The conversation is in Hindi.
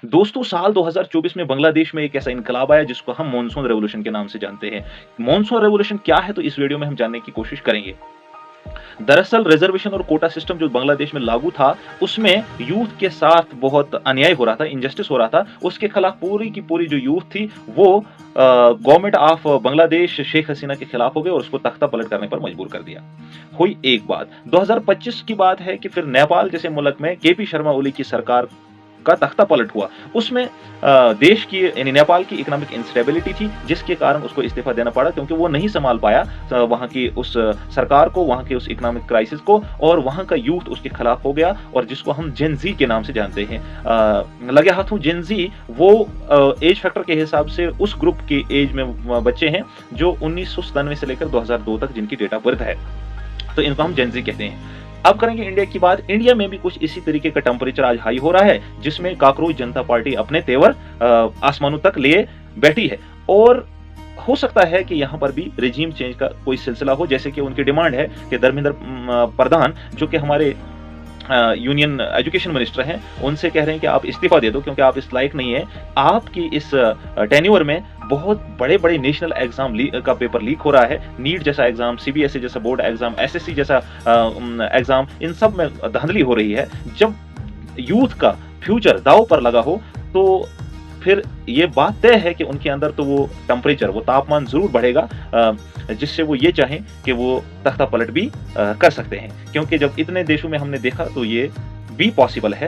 दोस्तों, साल 2024 में बांग्लादेश में एक ऐसा इनकलाब आया जिसको हम मॉनसून रेवोल्यूशन के नाम से जानते हैं। मॉनसून रेवोल्यूशन क्या है, तो इस वीडियो में हम जानने की कोशिश करेंगे। दरअसल रिजर्वेशन और कोटा सिस्टम जो बांग्लादेश में लागू था, उसमें यूथ के साथ बहुत अन्याय हो रहा था, इनजस्टिस हो रहा था। उसके खिलाफ पूरी की पूरी जो यूथ थी, वो गवर्नमेंट ऑफ बांग्लादेश शेख हसीना के खिलाफ हो गए और उसको तख्ता पलट करने पर मजबूर कर दिया। हुई एक बात। 2025 की बात है कि फिर नेपाल जैसे मुल्क में केपी शर्मा ओली की सरकार का तख्ता पलट हुआ। उसमें देश की यानी नेपाल की इकोनॉमिक इंस्टेबिलिटी थी, जिसके कारण उसको इस्तीफा देना पड़ा, क्योंकि वो नहीं संभाल पाया वहाँ की उस सरकार को, वहाँ के उस इकोनॉमिक क्राइसिस को, और वहाँ का यूथ उसके खिलाफ हो गया, और जिसको हम जेन ज़ी के नाम से जानते हैं। लगे हाथों जेन ज़ी वो एज फैक्टर के हिसाब से उस ग्रुप की एज में बच्चे हैं जो 1997 से लेकर 2002 तक जिनकी डेट ऑफ बर्थ है। तो इनको हम जेन ज़ी कहते हैं। अब करेंगे इंडिया की बात। इंडिया में भी कुछ इसी तरीके का टेम्परेचर आज हाई हो रहा है, जिसमें काकरोच जनता पार्टी अपने तेवर आसमानों तक लिए बैठी है, और हो सकता है कि यहाँ पर भी रेजिम चेंज का कोई सिलसिला हो, जैसे कि उनकी डिमांड है कि धर्मेंद्र प्रधान, जो कि हमारे यूनियन एजुकेशन मिनिस्टर हैं, उनसे कह रहे हैं कि आप इस्तीफा दे दो, क्योंकि आप इस लायक नहीं है। आपकी इस टेन्योर में बहुत बड़े-बड़े नेशनल एग्जाम का पेपर लीक हो रहा है। नीट जैसा एग्जाम, सीबीएसई जैसा बोर्ड एग्जाम, एसएससी जैसा एग्जाम, इन सब में धांधली हो रही है। जब यूथ का फ्यूचर दांव पर लगा हो, तो फिर ये बात तय है कि उनके अंदर तो वो टेम्परेचर, वो तापमान ज़रूर बढ़ेगा, जिससे वो ये चाहें कि वो तख्ता पलट भी कर सकते हैं। क्योंकि जब इतने देशों में हमने देखा, तो ये भी पॉसिबल है।